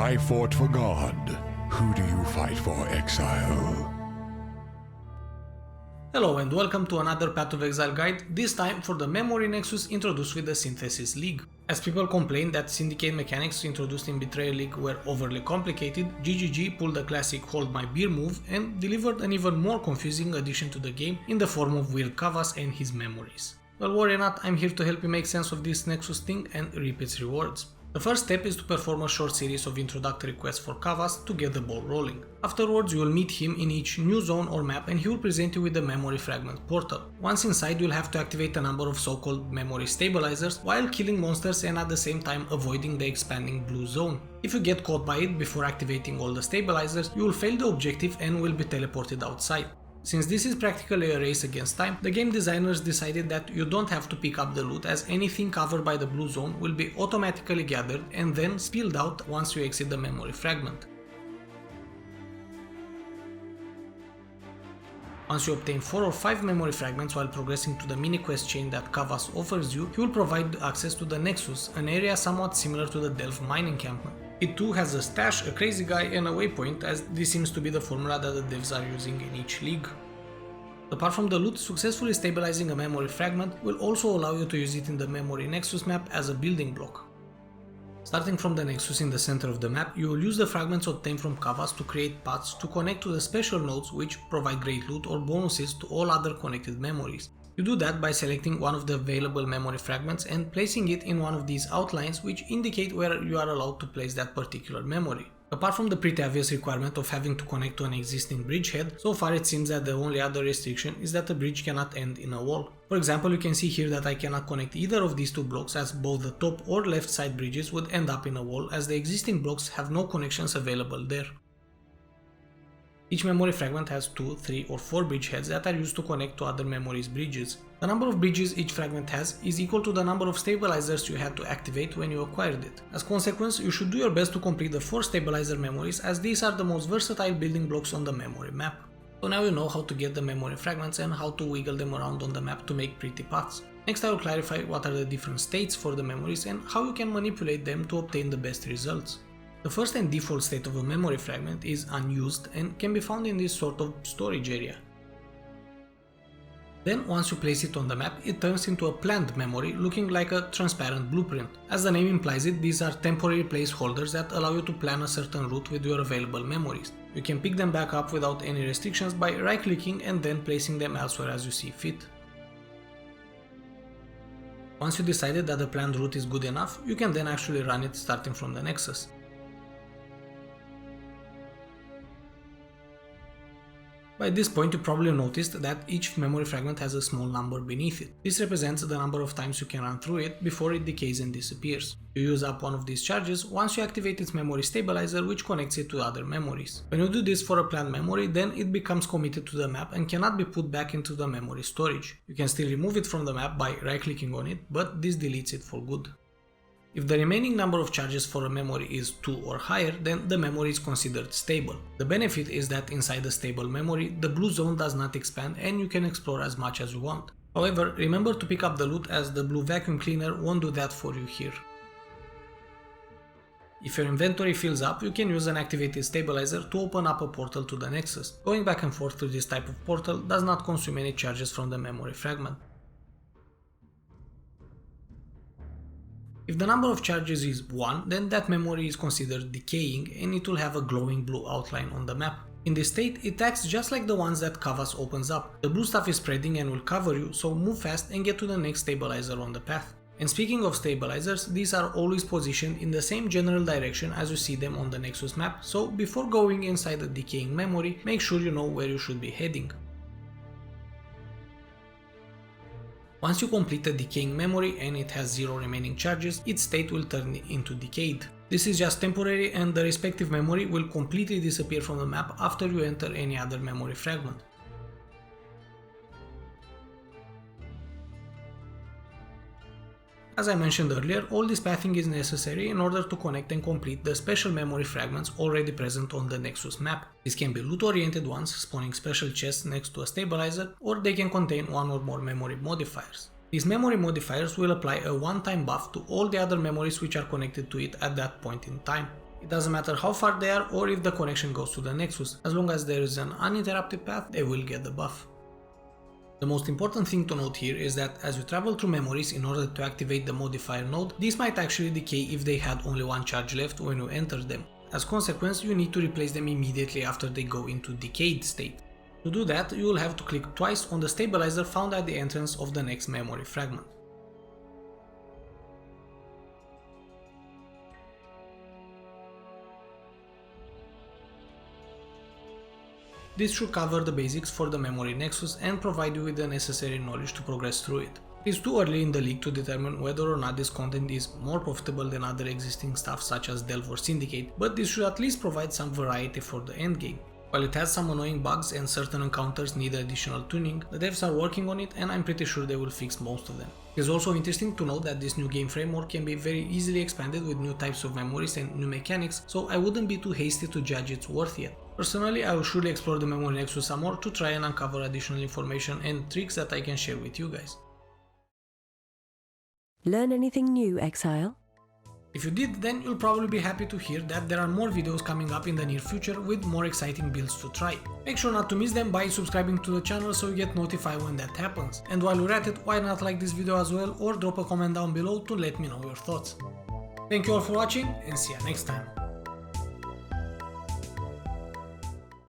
I fought for God. Who do you fight for, Exile? Hello and welcome to another Path of Exile guide, this time for the Memory Nexus introduced with the Synthesis League. As people complained that Syndicate mechanics introduced in Betrayal League were overly complicated, GGG pulled the classic Hold My Beer move and delivered an even more confusing addition to the game in the form of weird Cavas and his memories. Well, worry not, I'm here to help you make sense of this Nexus thing and reap its rewards. The first step is to perform a short series of introductory quests for Cavas to get the ball rolling. Afterwards you will meet him in each new zone or map and he will present you with the memory fragment portal. Once inside you'll have to activate a number of so-called memory stabilizers while killing monsters and at the same time avoiding the expanding blue zone. If you get caught by it before activating all the stabilizers, you will fail the objective and will be teleported outside. Since this is practically a race against time, the game designers decided that you don't have to pick up the loot as anything covered by the blue zone will be automatically gathered and then spilled out once you exit the memory fragment. Once you obtain 4 or 5 memory fragments while progressing to the mini quest chain that Cavas offers you, he will provide access to the Nexus, an area somewhat similar to the Delph mine encampment. It too has a stash, a crazy guy and a waypoint, as this seems to be the formula that the devs are using in each league. Apart from the loot, successfully stabilizing a memory fragment will also allow you to use it in the memory Nexus map as a building block. Starting from the Nexus in the center of the map, you will use the fragments obtained from Cavas to create paths to connect to the special nodes which provide great loot or bonuses to all other connected memories. You do that by selecting one of the available memory fragments and placing it in one of these outlines which indicate where you are allowed to place that particular memory. Apart from the pretty obvious requirement of having to connect to an existing bridgehead, so far it seems that the only other restriction is that the bridge cannot end in a wall. For example, you can see here that I cannot connect either of these two blocks as both the top or left side bridges would end up in a wall as the existing blocks have no connections available there. Each memory fragment has 2, 3 or 4 bridgeheads that are used to connect to other memories' bridges. The number of bridges each fragment has is equal to the number of stabilizers you had to activate when you acquired it. As a consequence, you should do your best to complete the 4 stabilizer memories as these are the most versatile building blocks on the memory map. So now you know how to get the memory fragments and how to wiggle them around on the map to make pretty paths. Next I will clarify what are the different states for the memories and how you can manipulate them to obtain the best results. The first and default state of a memory fragment is unused and can be found in this sort of storage area. Then once you place it on the map, it turns into a planned memory looking like a transparent blueprint. As the name implies it, these are temporary placeholders that allow you to plan a certain route with your available memories. You can pick them back up without any restrictions by right-clicking and then placing them elsewhere as you see fit. Once you decided that the planned route is good enough, you can then actually run it starting from the Nexus. By this point you probably noticed that each memory fragment has a small number beneath it. This represents the number of times you can run through it before it decays and disappears. You use up one of these charges once you activate its memory stabilizer which connects it to other memories. When you do this for a planned memory, then it becomes committed to the map and cannot be put back into the memory storage. You can still remove it from the map by right clicking on it, but this deletes it for good. If the remaining number of charges for a memory is 2 or higher, then the memory is considered stable. The benefit is that inside a stable memory, the blue zone does not expand and you can explore as much as you want. However, remember to pick up the loot as the blue vacuum cleaner won't do that for you here. If your inventory fills up, you can use an activated stabilizer to open up a portal to the Nexus. Going back and forth through this type of portal does not consume any charges from the memory fragment. If the number of charges is 1, then that memory is considered decaying and it will have a glowing blue outline on the map. In this state, it acts just like the ones that Cavas opens up. The blue stuff is spreading and will cover you, so move fast and get to the next stabilizer on the path. And speaking of stabilizers, these are always positioned in the same general direction as you see them on the Nexus map, so before going inside the decaying memory, make sure you know where you should be heading. Once you complete the decaying memory and it has 0 remaining charges, its state will turn into decayed. This is just temporary and the respective memory will completely disappear from the map after you enter any other memory fragment. As I mentioned earlier, all this pathing is necessary in order to connect and complete the special memory fragments already present on the Nexus map. These can be loot-oriented ones, spawning special chests next to a stabilizer, or they can contain one or more memory modifiers. These memory modifiers will apply a one-time buff to all the other memories which are connected to it at that point in time. It doesn't matter how far they are or if the connection goes to the Nexus, as long as there is an uninterrupted path, they will get the buff. The most important thing to note here is that as you travel through memories in order to activate the modifier node, these might actually decay if they had only one charge left when you entered them. As consequence, you need to replace them immediately after they go into decayed state. To do that, you will have to click twice on the stabilizer found at the entrance of the next memory fragment. This should cover the basics for the memory nexus and provide you with the necessary knowledge to progress through it. It's too early in the league to determine whether or not this content is more profitable than other existing stuff such as Delve or Syndicate, but this should at least provide some variety for the endgame. While it has some annoying bugs and certain encounters need additional tuning, the devs are working on it and I'm pretty sure they will fix most of them. It is also interesting to note that this new game framework can be very easily expanded with new types of memories and new mechanics, so I wouldn't be too hasty to judge its worth yet. Personally, I will surely explore the memory nexus some more to try and uncover additional information and tricks that I can share with you guys. Learn anything new, Exile? If you did, then you'll probably be happy to hear that there are more videos coming up in the near future with more exciting builds to try. Make sure not to miss them by subscribing to the channel so you get notified when that happens. And while you're at it, why not like this video as well or drop a comment down below to let me know your thoughts. Thank you all for watching and see you next time.